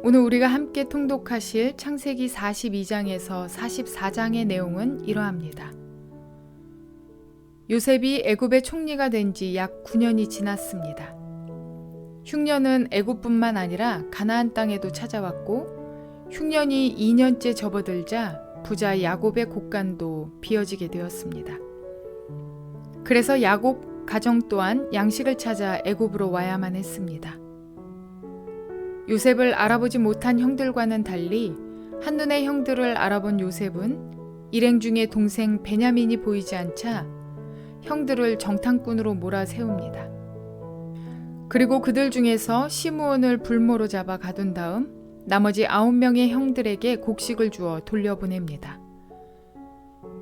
오늘 우리가 함께 통독하실 창세기 42장에서 44장의 내용은 이러합니다. 요셉이 애굽의 총리가 된 지 약 9년이 지났습니다. 흉년은 애굽뿐만 아니라 가나안 땅에도 찾아왔고 흉년이 2년째 접어들자 부자 야곱의 곡간도 비어지게 되었습니다. 그래서 야곱 가정 또한 양식을 찾아 애굽으로 와야만 했습니다. 요셉을 알아보지 못한 형들과는 달리 한눈에 형들을 알아본 요셉은 일행 중에 동생 베냐민이 보이지 않자 형들을 정탐꾼으로 몰아세웁니다. 그리고 그들 중에서 시므온을 불모로 잡아 가둔 다음 나머지 9명의 형들에게 곡식을 주어 돌려보냅니다.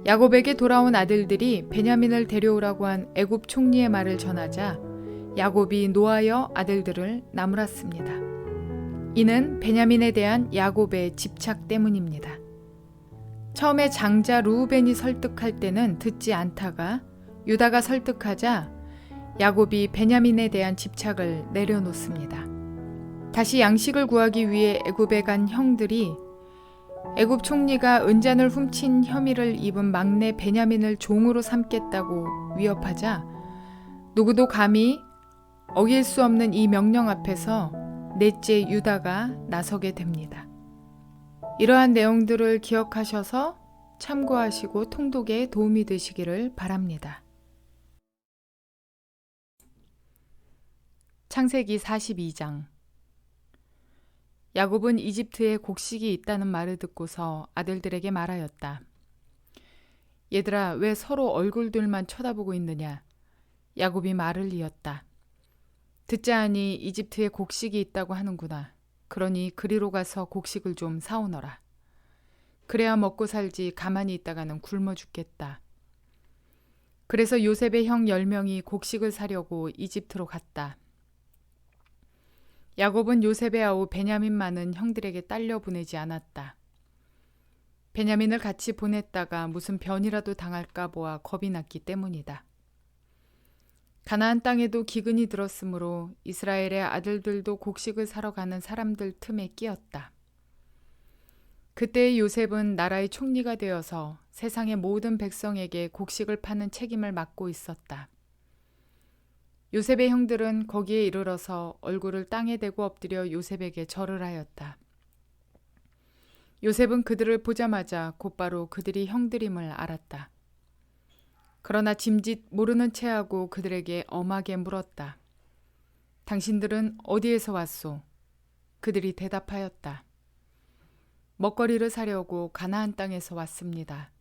야곱에게 돌아온 아들들이 베냐민을 데려오라고 한 애굽 총리의 말을 전하자 야곱이 노하여 아들들을 나무랐습니다. 이는 베냐민에 대한 야곱의 집착 때문입니다. 처음에 장자 르우벤이 설득할 때는 듣지 않다가 유다가 설득하자 야곱이 베냐민에 대한 집착을 내려놓습니다. 다시 양식을 구하기 위해 애굽에 간 형들이 애굽 총리가 은잔을 훔친 혐의를 입은 막내 베냐민을 종으로 삼겠다고 위협하자 누구도 감히 어길 수 없는 이 명령 앞에서 넷째 유다가 나서게 됩니다. 이러한 내용들을 기억하셔서 참고하시고 통독에 도움이 되시기를 바랍니다. 창세기 42장. 야곱은 이집트에 곡식이 있다는 말을 듣고서 아들들에게 말하였다. 얘들아, 왜 서로 얼굴들만 쳐다보고 있느냐? 야곱이 말을 이었다. 듣자 하니 이집트에 곡식이 있다고 하는구나. 그러니 그리로 가서 곡식을 좀 사오너라. 그래야 먹고 살지 가만히 있다가는 굶어 죽겠다. 그래서 요셉의 형 10명이 곡식을 사려고 이집트로 갔다. 야곱은 요셉의 아우 베냐민만은 형들에게 딸려 보내지 않았다. 베냐민을 같이 보냈다가 무슨 변이라도 당할까 보아 겁이 났기 때문이다. 가나안 땅에도 기근이 들었으므로 이스라엘의 아들들도 곡식을 사러 가는 사람들 틈에 끼었다. 그때 요셉은 나라의 총리가 되어서 세상의 모든 백성에게 곡식을 파는 책임을 맡고 있었다. 요셉의 형들은 거기에 이르러서 얼굴을 땅에 대고 엎드려 요셉에게 절을 하였다. 요셉은 그들을 보자마자 곧바로 그들이 형들임을 알았다. 그러나 짐짓 모르는 체하고 그들에게 엄하게 물었다. 당신들은 어디에서 왔소? 그들이 대답하였다. 먹거리를 사려고 가나안 땅에서 왔습니다.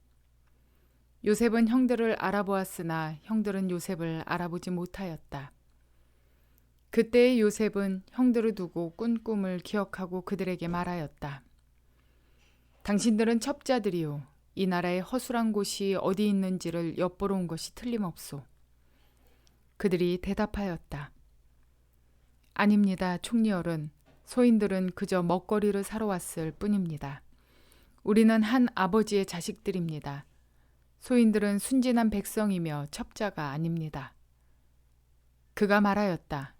요셉은 형들을 알아보았으나 형들은 요셉을 알아보지 못하였다. 그때의 요셉은 형들을 두고 꾼 꿈을 기억하고 그들에게 말하였다. 당신들은 첩자들이요. 이 나라의 허술한 곳이 어디 있는지를 엿보러 온 것이 틀림없소. 그들이 대답하였다. 아닙니다, 총리어른. 소인들은 그저 먹거리를 사러 왔을 뿐입니다. 우리는 한 아버지의 자식들입니다. 소인들은 순진한 백성이며 첩자가 아닙니다. 그가 말하였다.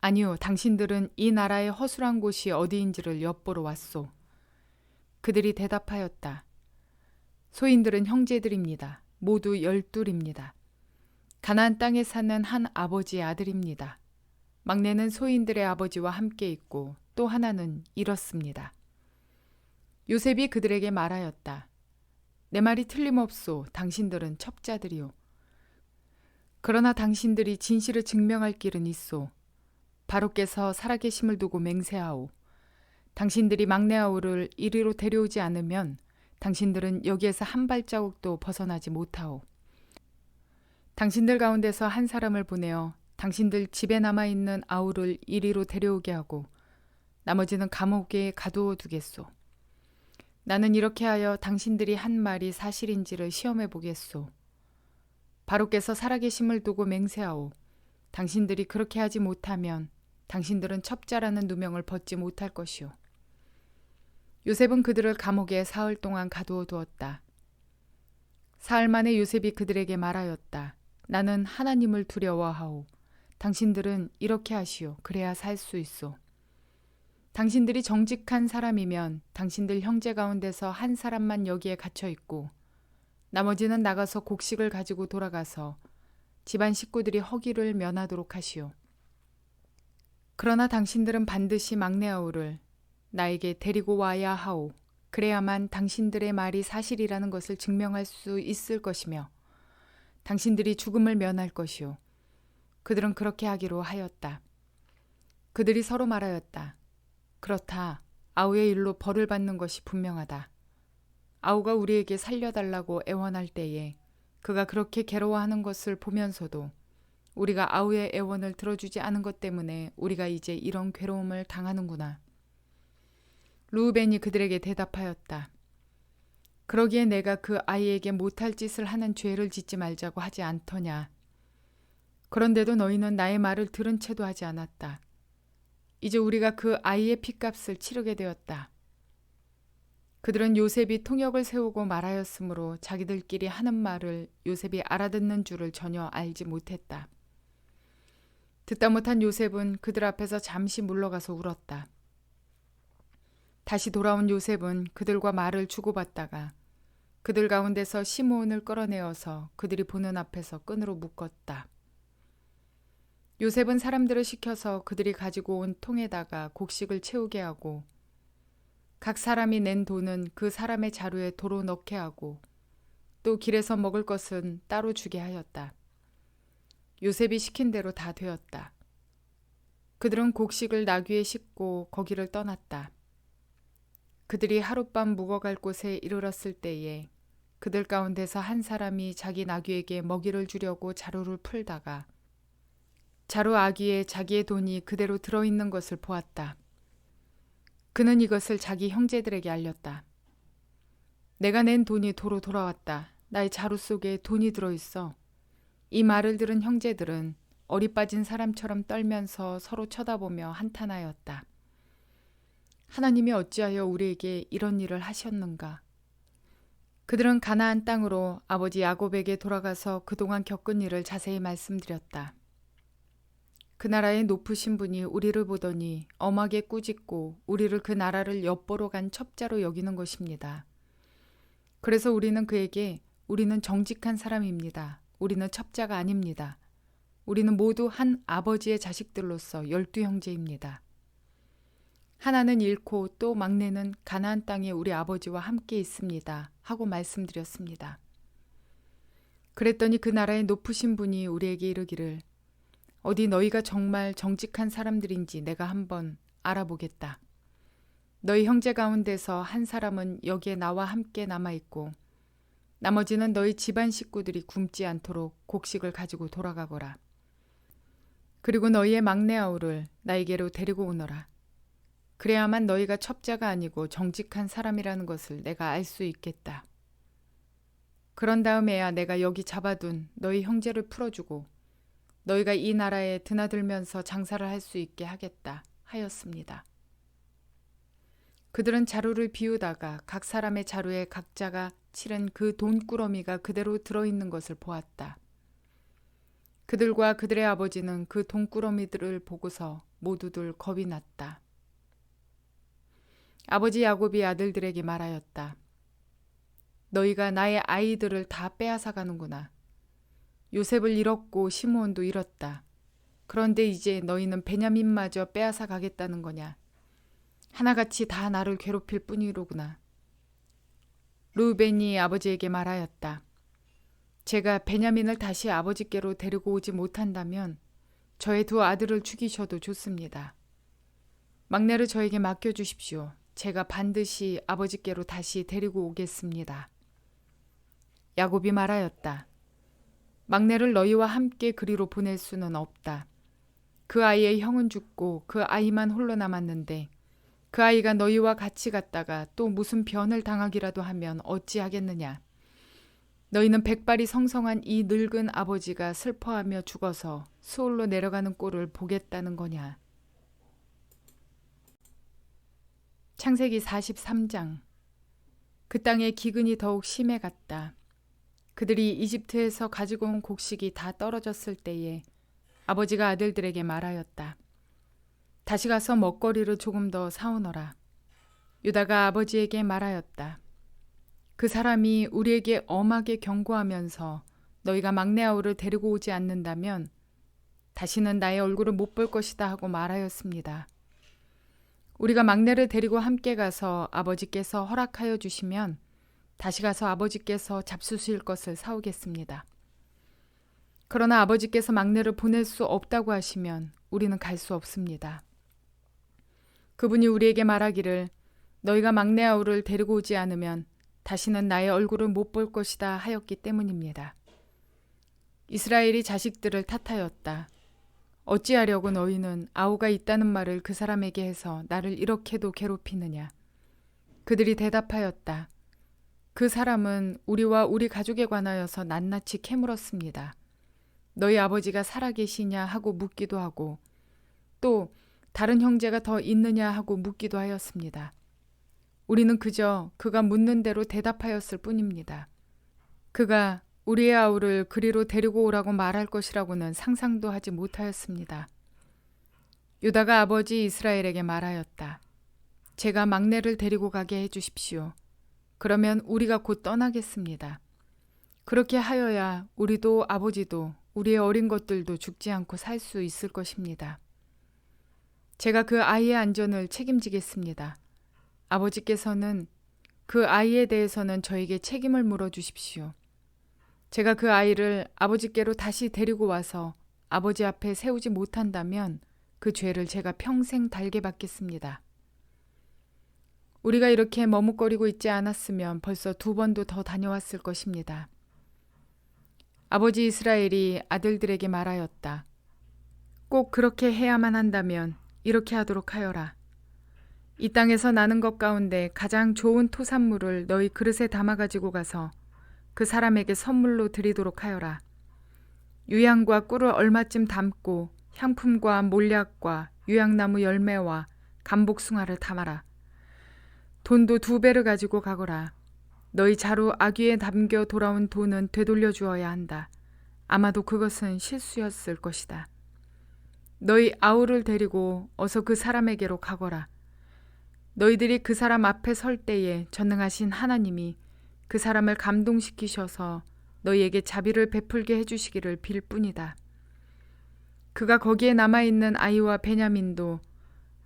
아니요, 당신들은 이 나라의 허술한 곳이 어디인지를 엿보러 왔소. 그들이 대답하였다. 소인들은 형제들입니다. 모두 12입니다. 가나안 땅에 사는 한 아버지의 아들입니다. 막내는 소인들의 아버지와 함께 있고 또 하나는 이렇습니다. 요셉이 그들에게 말하였다. 내 말이 틀림없소. 당신들은 첩자들이요. 그러나 당신들이 진실을 증명할 길은 있소. 바로께서 살아계심을 두고 맹세하오. 당신들이 막내 아우를 이리로 데려오지 않으면 당신들은 여기에서 한 발자국도 벗어나지 못하오. 당신들 가운데서 한 사람을 보내어 당신들 집에 남아있는 아우를 이리로 데려오게 하고 나머지는 감옥에 가두어 두겠소. 나는 이렇게 하여 당신들이 한 말이 사실인지를 시험해 보겠소. 바로께서 살아계심을 두고 맹세하오. 당신들이 그렇게 하지 못하면 당신들은 첩자라는 누명을 벗지 못할 것이오. 요셉은 그들을 감옥에 사흘 동안 가두어 두었다. 사흘 만에 요셉이 그들에게 말하였다. 나는 하나님을 두려워하오. 당신들은 이렇게 하시오. 그래야 살 수 있소. 당신들이 정직한 사람이면 당신들 형제 가운데서 한 사람만 여기에 갇혀 있고 나머지는 나가서 곡식을 가지고 돌아가서 집안 식구들이 허기를 면하도록 하시오. 그러나 당신들은 반드시 막내 아우를 나에게 데리고 와야 하오. 그래야만 당신들의 말이 사실이라는 것을 증명할 수 있을 것이며 당신들이 죽음을 면할 것이오. 그들은 그렇게 하기로 하였다. 그들이 서로 말하였다. 그렇다. 아우의 일로 벌을 받는 것이 분명하다. 아우가 우리에게 살려달라고 애원할 때에 그가 그렇게 괴로워하는 것을 보면서도 우리가 아우의 애원을 들어주지 않은 것 때문에 우리가 이제 이런 괴로움을 당하는구나. 루우벤이 그들에게 대답하였다. 그러기에 내가 그 아이에게 못할 짓을 하는 죄를 짓지 말자고 하지 않더냐. 그런데도 너희는 나의 말을 들은 채도 하지 않았다. 이제 우리가 그 아이의 핏값을 치르게 되었다. 그들은 요셉이 통역을 세우고 말하였으므로 자기들끼리 하는 말을 요셉이 알아듣는 줄을 전혀 알지 못했다. 듣다 못한 요셉은 그들 앞에서 잠시 물러가서 울었다. 다시 돌아온 요셉은 그들과 말을 주고받다가 그들 가운데서 시므온을 끌어내어서 그들이 보는 앞에서 끈으로 묶었다. 요셉은 사람들을 시켜서 그들이 가지고 온 통에다가 곡식을 채우게 하고 각 사람이 낸 돈은 그 사람의 자루에 도로 넣게 하고 또 길에서 먹을 것은 따로 주게 하였다. 요셉이 시킨 대로 다 되었다. 그들은 곡식을 나귀에 싣고 거기를 떠났다. 그들이 하룻밤 묵어갈 곳에 이르렀을 때에 그들 가운데서 한 사람이 자기 나귀에게 먹이를 주려고 자루를 풀다가 자루 아귀에 자기의 돈이 그대로 들어있는 것을 보았다. 그는 이것을 자기 형제들에게 알렸다. 내가 낸 돈이 도로 돌아왔다. 나의 자루 속에 돈이 들어있어. 이 말을 들은 형제들은 어리 빠진 사람처럼 떨면서 서로 쳐다보며 한탄하였다. 하나님이 어찌하여 우리에게 이런 일을 하셨는가? 그들은 가나안 땅으로 아버지 야곱에게 돌아가서 그동안 겪은 일을 자세히 말씀드렸다. 그 나라의 높으신 분이 우리를 보더니 엄하게 꾸짖고 우리를 그 나라를 엿보러 간 첩자로 여기는 것입니다. 그래서 우리는 그에게 우리는 정직한 사람입니다. 우리는 첩자가 아닙니다. 우리는 모두 한 아버지의 자식들로서 12형제입니다. 하나는 잃고 또 막내는 가나안 땅에 우리 아버지와 함께 있습니다. 하고 말씀드렸습니다. 그랬더니 그 나라의 높으신 분이 우리에게 이르기를 어디 너희가 정말 정직한 사람들인지 내가 한번 알아보겠다. 너희 형제 가운데서 한 사람은 여기에 나와 함께 남아있고 나머지는 너희 집안 식구들이 굶지 않도록 곡식을 가지고 돌아가거라. 그리고 너희의 막내 아우를 나에게로 데리고 오너라. 그래야만 너희가 첩자가 아니고 정직한 사람이라는 것을 내가 알 수 있겠다. 그런 다음에야 내가 여기 잡아둔 너희 형제를 풀어주고 너희가 이 나라에 드나들면서 장사를 할 수 있게 하겠다 하였습니다. 그들은 자루를 비우다가 각 사람의 자루에 각자가 치른 그 돈꾸러미가 그대로 들어있는 것을 보았다. 그들과 그들의 아버지는 그 돈꾸러미들을 보고서 모두들 겁이 났다. 아버지 야곱이 아들들에게 말하였다. 너희가 나의 아이들을 다 빼앗아 가는구나. 요셉을 잃었고 시므온도 잃었다. 그런데 이제 너희는 베냐민마저 빼앗아 가겠다는 거냐. 하나같이 다 나를 괴롭힐 뿐이로구나. 루벤이 아버지에게 말하였다. 제가 베냐민을 다시 아버지께로 데리고 오지 못한다면 저의 두 아들을 죽이셔도 좋습니다. 막내를 저에게 맡겨주십시오. 제가 반드시 아버지께로 다시 데리고 오겠습니다. 야곱이 말하였다. 막내를 너희와 함께 그리로 보낼 수는 없다. 그 아이의 형은 죽고 그 아이만 홀로 남았는데 그 아이가 너희와 같이 갔다가 또 무슨 변을 당하기라도 하면 어찌하겠느냐. 너희는 백발이 성성한 이 늙은 아버지가 슬퍼하며 죽어서 수올로 내려가는 꼴을 보겠다는 거냐. 창세기 43장. 그 땅의 기근이 더욱 심해갔다. 그들이 이집트에서 가지고 온 곡식이 다 떨어졌을 때에 아버지가 아들들에게 말하였다. 다시 가서 먹거리를 조금 더 사오너라. 유다가 아버지에게 말하였다. 그 사람이 우리에게 엄하게 경고하면서 너희가 막내 아우를 데리고 오지 않는다면 다시는 나의 얼굴을 못 볼 것이다 하고 말하였습니다. 우리가 막내를 데리고 함께 가서 아버지께서 허락하여 주시면 다시 가서 아버지께서 잡수실 것을 사오겠습니다. 그러나 아버지께서 막내를 보낼 수 없다고 하시면 우리는 갈 수 없습니다. 그분이 우리에게 말하기를 너희가 막내 아우를 데리고 오지 않으면 다시는 나의 얼굴을 못 볼 것이다 하였기 때문입니다. 이스라엘이 자식들을 탓하였다. 어찌하려고 너희는 아우가 있다는 말을 그 사람에게 해서 나를 이렇게도 괴롭히느냐. 그들이 대답하였다. 그 사람은 우리와 우리 가족에 관하여서 낱낱이 캐물었습니다. 너희 아버지가 살아계시냐 하고 묻기도 하고 또 다른 형제가 더 있느냐 하고 묻기도 하였습니다. 우리는 그저 그가 묻는 대로 대답하였을 뿐입니다. 그가 우리의 아우를 그리로 데리고 오라고 말할 것이라고는 상상도 하지 못하였습니다. 유다가 아버지 이스라엘에게 말하였다. 제가 막내를 데리고 가게 해주십시오. 그러면 우리가 곧 떠나겠습니다. 그렇게 하여야 우리도 아버지도 우리의 어린 것들도 죽지 않고 살 수 있을 것입니다. 제가 그 아이의 안전을 책임지겠습니다. 아버지께서는 그 아이에 대해서는 저에게 책임을 물어주십시오. 제가 그 아이를 아버지께로 다시 데리고 와서 아버지 앞에 세우지 못한다면 그 죄를 제가 평생 달게 받겠습니다. 우리가 이렇게 머뭇거리고 있지 않았으면 벌써 2번도 더 다녀왔을 것입니다. 아버지 이스라엘이 아들들에게 말하였다. 꼭 그렇게 해야만 한다면 이렇게 하도록 하여라. 이 땅에서 나는 것 가운데 가장 좋은 토산물을 너희 그릇에 담아 가지고 가서 그 사람에게 선물로 드리도록 하여라. 유향과 꿀을 얼마쯤 담고 향품과 몰약과 유향나무 열매와 감복숭아를 담아라. 돈도 2배를 가지고 가거라. 너희 자루 아귀에 담겨 돌아온 돈은 되돌려 주어야 한다. 아마도 그것은 실수였을 것이다. 너희 아우를 데리고 어서 그 사람에게로 가거라. 너희들이 그 사람 앞에 설 때에 전능하신 하나님이 그 사람을 감동시키셔서 너희에게 자비를 베풀게 해주시기를 빌 뿐이다. 그가 거기에 남아있는 아이와 베냐민도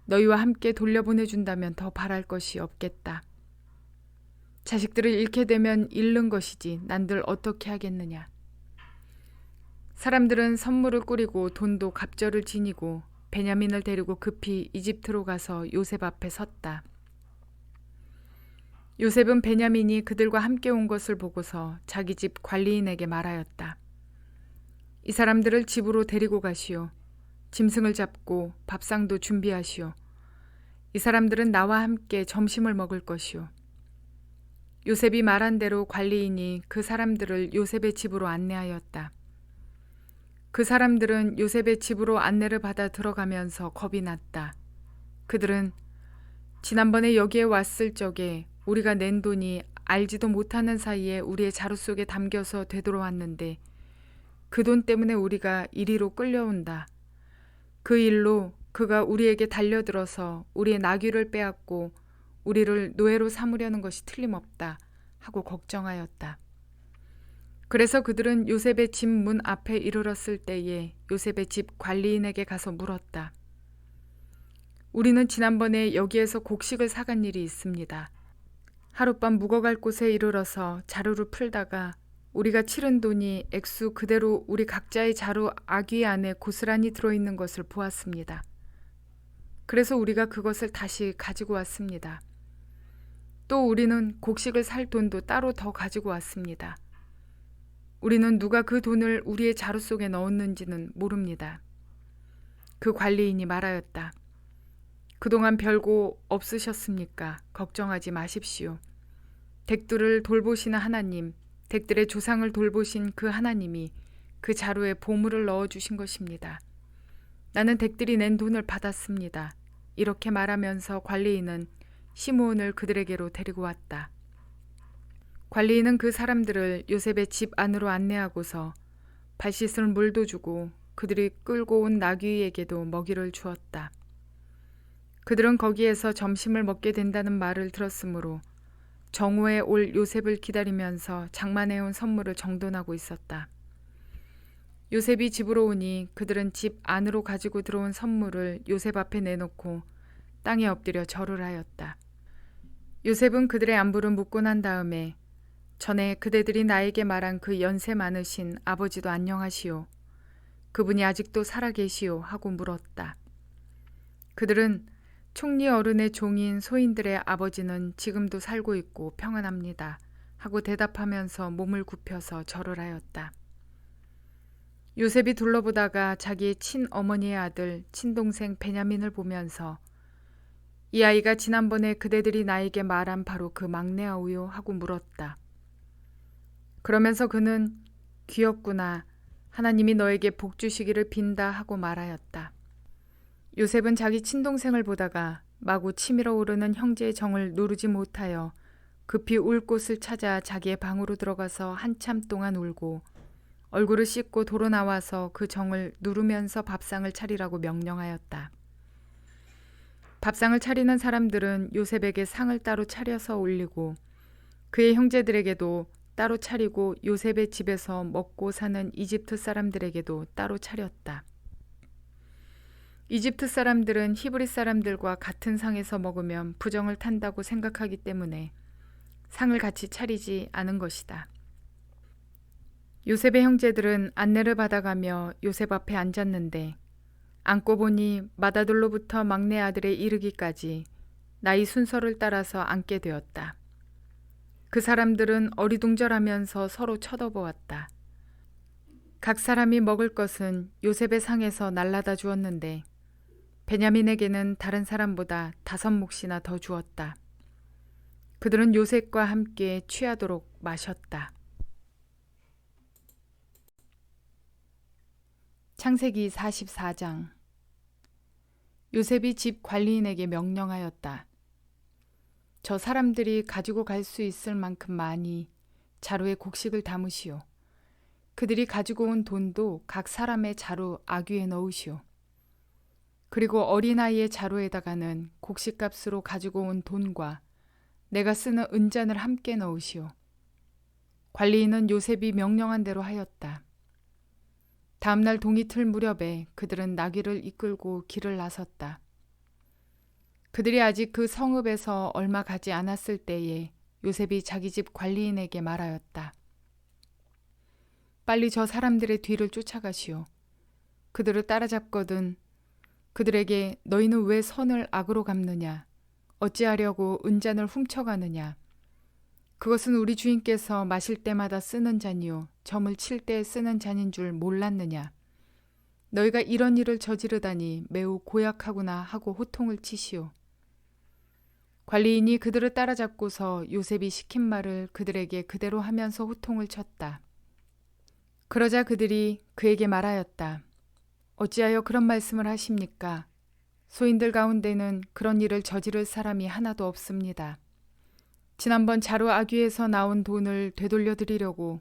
너희와 함께 돌려보내준다면 더 바랄 것이 없겠다. 자식들을 잃게 되면 잃는 것이지 난들 어떻게 하겠느냐. 사람들은 선물을 꾸리고 돈도 갑절을 지니고 베냐민을 데리고 급히 이집트로 가서 요셉 앞에 섰다. 요셉은 베냐민이 그들과 함께 온 것을 보고서 자기 집 관리인에게 말하였다. 이 사람들을 집으로 데리고 가시오. 짐승을 잡고 밥상도 준비하시오. 이 사람들은 나와 함께 점심을 먹을 것이오. 요셉이 말한 대로 관리인이 그 사람들을 요셉의 집으로 안내하였다. 그 사람들은 요셉의 집으로 안내를 받아 들어가면서 겁이 났다. 그들은 지난번에 여기에 왔을 적에 우리가 낸 돈이 알지도 못하는 사이에 우리의 자루 속에 담겨서 되돌아왔는데 그 돈 때문에 우리가 이리로 끌려온다. 그 일로 그가 우리에게 달려들어서 우리의 나귀를 빼앗고 우리를 노예로 삼으려는 것이 틀림없다 하고 걱정하였다. 그래서 그들은 요셉의 집 문 앞에 이르렀을 때에 요셉의 집 관리인에게 가서 물었다. 우리는 지난번에 여기에서 곡식을 사간 일이 있습니다. 하룻밤 묵어갈 곳에 이르러서 자루를 풀다가 우리가 치른 돈이 액수 그대로 우리 각자의 자루 아귀 안에 고스란히 들어있는 것을 보았습니다. 그래서 우리가 그것을 다시 가지고 왔습니다. 또 우리는 곡식을 살 돈도 따로 더 가지고 왔습니다. 우리는 누가 그 돈을 우리의 자루 속에 넣었는지는 모릅니다. 그 관리인이 말하였다. 그동안 별거 없으셨습니까? 걱정하지 마십시오. 댁들을 돌보시는 하나님, 댁들의 조상을 돌보신 그 하나님이 그 자루에 보물을 넣어주신 것입니다. 나는 댁들이 낸 돈을 받았습니다. 이렇게 말하면서 관리인은 시므온을 그들에게로 데리고 왔다. 관리인은 그 사람들을 요셉의 집 안으로 안내하고서 발 씻을 물도 주고 그들이 끌고 온 나귀에게도 먹이를 주었다. 그들은 거기에서 점심을 먹게 된다는 말을 들었으므로 정오에 올 요셉을 기다리면서 장만해온 선물을 정돈하고 있었다. 요셉이 집으로 오니 그들은 집 안으로 가지고 들어온 선물을 요셉 앞에 내놓고 땅에 엎드려 절을 하였다. 요셉은 그들의 안부를 묻고 난 다음에 전에 그대들이 나에게 말한 그 연세 많으신 아버지도 안녕하시오. 그분이 아직도 살아계시오 하고 물었다. 그들은 총리 어른의 종인 소인들의 아버지는 지금도 살고 있고 평안합니다 하고 대답하면서 몸을 굽혀서 절을 하였다. 요셉이 둘러보다가 자기의 친어머니의 아들 친동생 베냐민을 보면서 이 아이가 지난번에 그대들이 나에게 말한 바로 그 막내아우요 하고 물었다. 그러면서 그는 귀엽구나. 하나님이 너에게 복 주시기를 빈다 하고 말하였다. 요셉은 자기 친동생을 보다가 마구 치밀어 오르는 형제의 정을 누르지 못하여 급히 울 곳을 찾아 자기의 방으로 들어가서 한참 동안 울고 얼굴을 씻고 도로 나와서 그 정을 누르면서 밥상을 차리라고 명령하였다. 밥상을 차리는 사람들은 요셉에게 상을 따로 차려서 올리고 그의 형제들에게도 따로 차리고 요셉의 집에서 먹고 사는 이집트 사람들에게도 따로 차렸다. 이집트 사람들은 히브리 사람들과 같은 상에서 먹으면 부정을 탄다고 생각하기 때문에 상을 같이 차리지 않은 것이다. 요셉의 형제들은 안내를 받아가며 요셉 앞에 앉았는데 앉고 보니 맏아들로부터 막내 아들에 이르기까지 나이 순서를 따라서 앉게 되었다. 그 사람들은 어리둥절하면서 서로 쳐다보았다. 각 사람이 먹을 것은 요셉의 상에서 날라다 주었는데 베냐민에게는 다른 사람보다 5몫이나 더 주었다. 그들은 요셉과 함께 취하도록 마셨다. 창세기 44장. 요셉이 집 관리인에게 명령하였다. 저 사람들이 가지고 갈 수 있을 만큼 많이 자루에 곡식을 담으시오. 그들이 가지고 온 돈도 각 사람의 자루 아귀에 넣으시오. 그리고 어린아이의 자루에다가는 곡식값으로 가지고 온 돈과 내가 쓰는 은잔을 함께 넣으시오. 관리인은 요셉이 명령한 대로 하였다. 다음날 동이틀 무렵에 그들은 나귀를 이끌고 길을 나섰다. 그들이 아직 그 성읍에서 얼마 가지 않았을 때에 요셉이 자기 집 관리인에게 말하였다. 빨리 저 사람들의 뒤를 쫓아가시오. 그들을 따라잡거든 그들에게 너희는 왜 선을 악으로 갚느냐? 어찌하려고 은잔을 훔쳐가느냐? 그것은 우리 주인께서 마실 때마다 쓰는 잔이요 점을 칠 때 쓰는 잔인 줄 몰랐느냐? 너희가 이런 일을 저지르다니 매우 고약하구나 하고 호통을 치시오. 관리인이 그들을 따라잡고서 요셉이 시킨 말을 그들에게 그대로 하면서 호통을 쳤다. 그러자 그들이 그에게 말하였다. 어찌하여 그런 말씀을 하십니까? 소인들 가운데는 그런 일을 저지를 사람이 하나도 없습니다. 지난번 자루 아귀에서 나온 돈을 되돌려 드리려고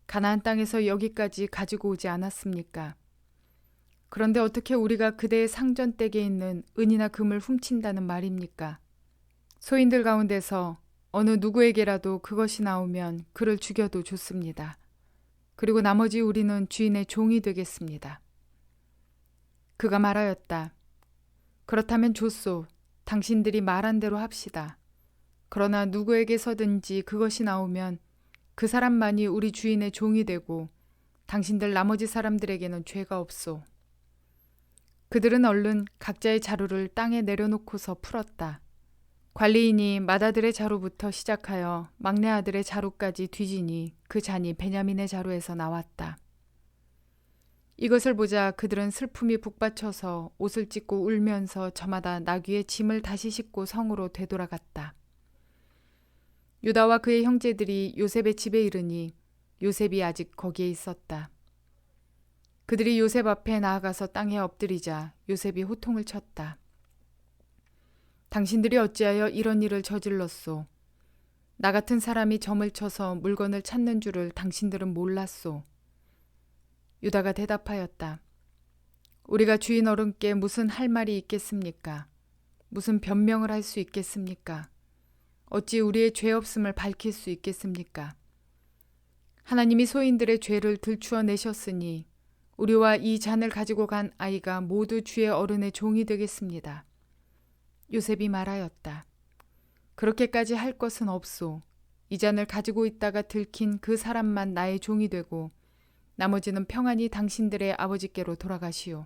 가나안 땅에서 여기까지 가지고 오지 않았습니까? 그런데 어떻게 우리가 그대의 상전댁에 있는 은이나 금을 훔친다는 말입니까? 소인들 가운데서 어느 누구에게라도 그것이 나오면 그를 죽여도 좋습니다. 그리고 나머지 우리는 주인의 종이 되겠습니다. 그가 말하였다. 그렇다면 좋소. 당신들이 말한 대로 합시다. 그러나 누구에게서든지 그것이 나오면 그 사람만이 우리 주인의 종이 되고 당신들 나머지 사람들에게는 죄가 없소. 그들은 얼른 각자의 자루를 땅에 내려놓고서 풀었다. 관리인이 맏아들의 자루부터 시작하여 막내 아들의 자루까지 뒤지니 그 잔이 베냐민의 자루에서 나왔다. 이것을 보자 그들은 슬픔이 북받쳐서 옷을 찢고 울면서 저마다 나귀의 짐을 다시 싣고 성으로 되돌아갔다. 유다와 그의 형제들이 요셉의 집에 이르니 요셉이 아직 거기에 있었다. 그들이 요셉 앞에 나아가서 땅에 엎드리자 요셉이 호통을 쳤다. 당신들이 어찌하여 이런 일을 저질렀소? 나 같은 사람이 점을 쳐서 물건을 찾는 줄을 당신들은 몰랐소. 유다가 대답하였다. 우리가 주인 어른께 무슨 할 말이 있겠습니까? 무슨 변명을 할 수 있겠습니까? 어찌 우리의 죄 없음을 밝힐 수 있겠습니까? 하나님이 소인들의 죄를 들추어 내셨으니 우리와 이 잔을 가지고 간 아이가 모두 주의 어른의 종이 되겠습니다. 요셉이 말하였다. 그렇게까지 할 것은 없소. 이 잔을 가지고 있다가 들킨 그 사람만 나의 종이 되고 나머지는 평안히 당신들의 아버지께로 돌아가시오.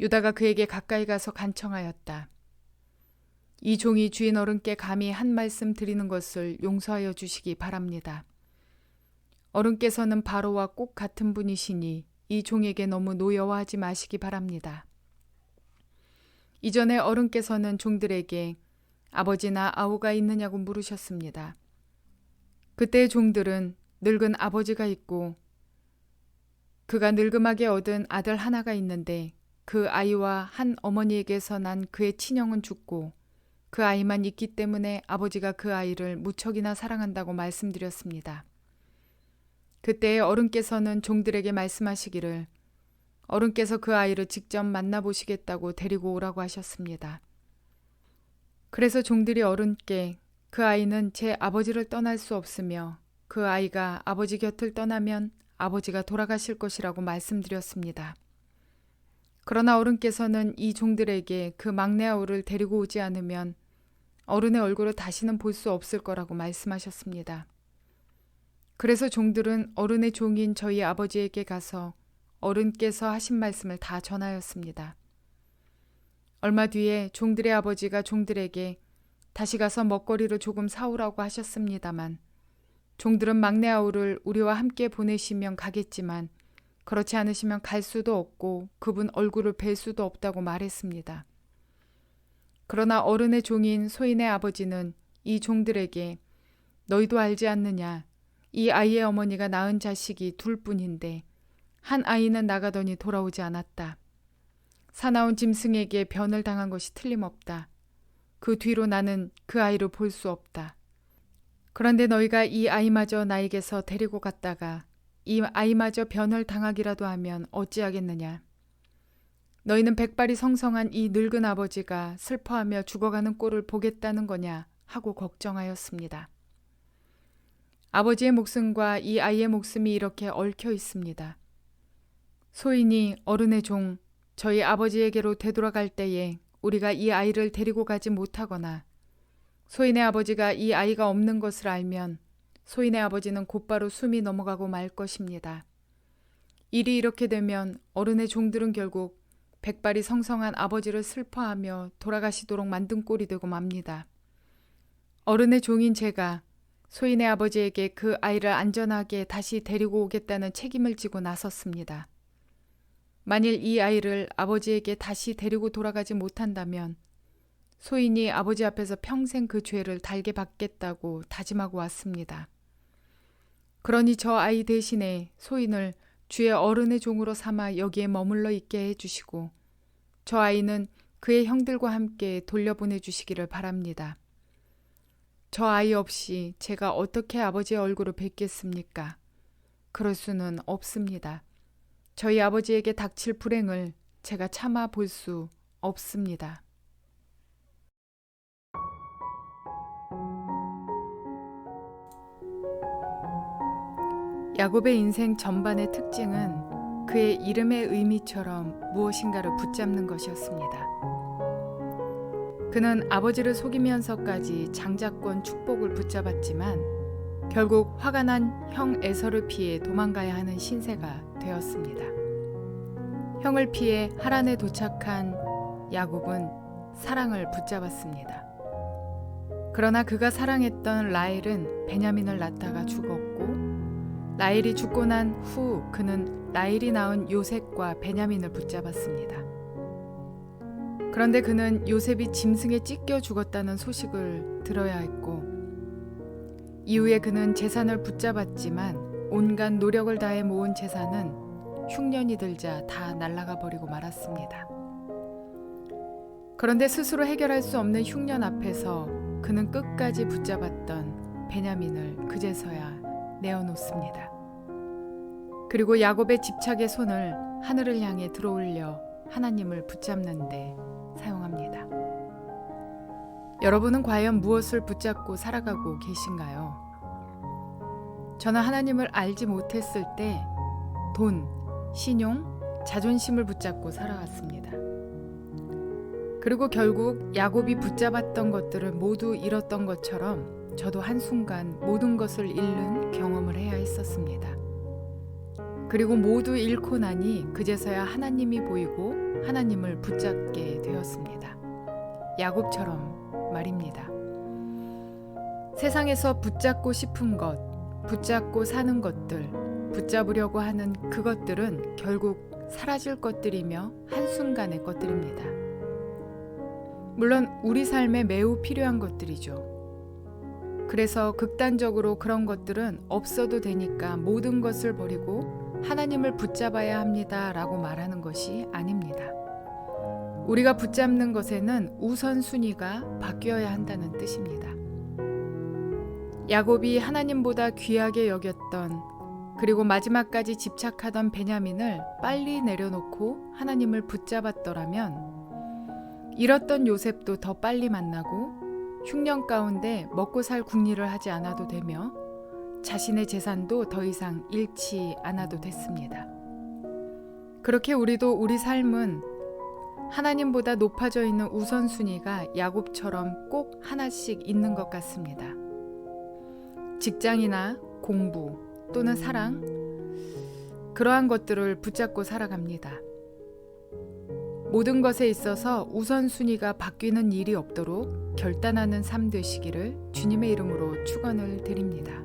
유다가 그에게 가까이 가서 간청하였다. 이 종이 주인 어른께 감히 한 말씀 드리는 것을 용서하여 주시기 바랍니다. 어른께서는 바로와 꼭 같은 분이시니 이 종에게 너무 노여워하지 마시기 바랍니다. 이전에 어른께서는 종들에게 아버지나 아우가 있느냐고 물으셨습니다. 그때 종들은 늙은 아버지가 있고 그가 늙음하게 얻은 아들 하나가 있는데 그 아이와 한 어머니에게서 난 그의 친형은 죽고 그 아이만 있기 때문에 아버지가 그 아이를 무척이나 사랑한다고 말씀드렸습니다. 그때 어른께서는 종들에게 말씀하시기를 어른께서 그 아이를 직접 만나보시겠다고 데리고 오라고 하셨습니다. 그래서 종들이 어른께 그 아이는 제 아버지를 떠날 수 없으며 그 아이가 아버지 곁을 떠나면 아버지가 돌아가실 것이라고 말씀드렸습니다. 그러나 어른께서는 이 종들에게 그 막내 아우를 데리고 오지 않으면 어른의 얼굴을 다시는 볼 수 없을 거라고 말씀하셨습니다. 그래서 종들은 어른의 종인 저희 아버지에게 가서 어른께서 하신 말씀을 다 전하였습니다. 얼마 뒤에 종들의 아버지가 종들에게 다시 가서 먹거리를 조금 사오라고 하셨습니다만 종들은 막내 아우를 우리와 함께 보내시면 가겠지만 그렇지 않으시면 갈 수도 없고 그분 얼굴을 뵐 수도 없다고 말했습니다. 그러나 어른의 종인 소인의 아버지는 이 종들에게 너희도 알지 않느냐? 이 아이의 어머니가 낳은 자식이 둘뿐인데 한 아이는 나가더니 돌아오지 않았다. 사나운 짐승에게 변을 당한 것이 틀림없다. 그 뒤로 나는 그 아이를 볼 수 없다. 그런데 너희가 이 아이마저 나에게서 데리고 갔다가 이 아이마저 변을 당하기라도 하면 어찌하겠느냐. 너희는 백발이 성성한 이 늙은 아버지가 슬퍼하며 죽어가는 꼴을 보겠다는 거냐 하고 걱정하였습니다. 아버지의 목숨과 이 아이의 목숨이 이렇게 얽혀 있습니다. 소인이 어른의 종, 저희 아버지에게로 되돌아갈 때에 우리가 이 아이를 데리고 가지 못하거나 소인의 아버지가 이 아이가 없는 것을 알면 소인의 아버지는 곧바로 숨이 넘어가고 말 것입니다. 일이 이렇게 되면 어른의 종들은 결국 백발이 성성한 아버지를 슬퍼하며 돌아가시도록 만든 꼴이 되고 맙니다. 어른의 종인 제가 소인의 아버지에게 그 아이를 안전하게 다시 데리고 오겠다는 책임을 지고 나섰습니다. 만일 이 아이를 아버지에게 다시 데리고 돌아가지 못한다면 소인이 아버지 앞에서 평생 그 죄를 달게 받겠다고 다짐하고 왔습니다. 그러니 저 아이 대신에 소인을 주의 어른의 종으로 삼아 여기에 머물러 있게 해주시고 저 아이는 그의 형들과 함께 돌려보내 주시기를 바랍니다. 저 아이 없이 제가 어떻게 아버지의 얼굴을 뵙겠습니까? 그럴 수는 없습니다. 저희 아버지에게 닥칠 불행을 제가 참아 볼 수 없습니다. 야곱의 인생 전반의 특징은 그의 이름의 의미처럼 무엇인가를 붙잡는 것이었습니다. 그는 아버지를 속이면서까지 장자권 축복을 붙잡았지만 결국 화가 난 형 에서를 피해 도망가야 하는 신세가 되었습니다. 형을 피해 하란에 도착한 야곱은 사랑을 붙잡았습니다. 그러나 그가 사랑했던 라헬은 베냐민을 낳다가 죽었고 라헬이 죽고 난 후 그는 라헬이 낳은 요셉과 베냐민을 붙잡았습니다. 그런데 그는 요셉이 짐승에 찢겨 죽었다는 소식을 들어야 했고 이후에 그는 재산을 붙잡았지만 온갖 노력을 다해 모은 재산은 흉년이 들자 다 날아가 버리고 말았습니다. 그런데 스스로 해결할 수 없는 흉년 앞에서 그는 끝까지 붙잡았던 베냐민을 그제서야 내어놓습니다. 그리고 야곱의 집착의 손을 하늘을 향해 들어올려 하나님을 붙잡는 데 사용합니다. 여러분은 과연 무엇을 붙잡고 살아가고 계신가요? 저는 하나님을 알지 못했을 때 돈, 신용, 자존심을 붙잡고 살아왔습니다. 그리고 결국 야곱이 붙잡았던 것들을 모두 잃었던 것처럼 저도 한순간 모든 것을 잃는 경험을 해야 했었습니다. 그리고 모두 잃고 나니 그제서야 하나님이 보이고 하나님을 붙잡게 되었습니다. 야곱처럼 말입니다. 세상에서 붙잡고 싶은 것, 붙잡고 사는 것들, 붙잡으려고 하는 그것들은 결국 사라질 것들이며 한순간의 것들입니다. 물론 우리 삶에 매우 필요한 것들이죠. 그래서 극단적으로 그런 것들은 없어도 되니까 모든 것을 버리고 하나님을 붙잡아야 합니다 라고 말하는 것이 아닙니다. 우리가 붙잡는 것에는 우선순위가 바뀌어야 한다는 뜻입니다. 야곱이 하나님보다 귀하게 여겼던 그리고 마지막까지 집착하던 베냐민을 빨리 내려놓고 하나님을 붙잡았더라면 잃었던 요셉도 더 빨리 만나고 흉년 가운데 먹고 살 궁리를 하지 않아도 되며 자신의 재산도 더 이상 잃지 않아도 됐습니다. 그렇게 우리도 우리 삶은 하나님보다 높아져 있는 우선순위가 야곱처럼 꼭 하나씩 있는 것 같습니다. 직장이나 공부 또는 사랑, 그러한 것들을 붙잡고 살아갑니다. 모든 것에 있어서 우선순위가 바뀌는 일이 없도록 결단하는 삶 되시기를 주님의 이름으로 축원을 드립니다.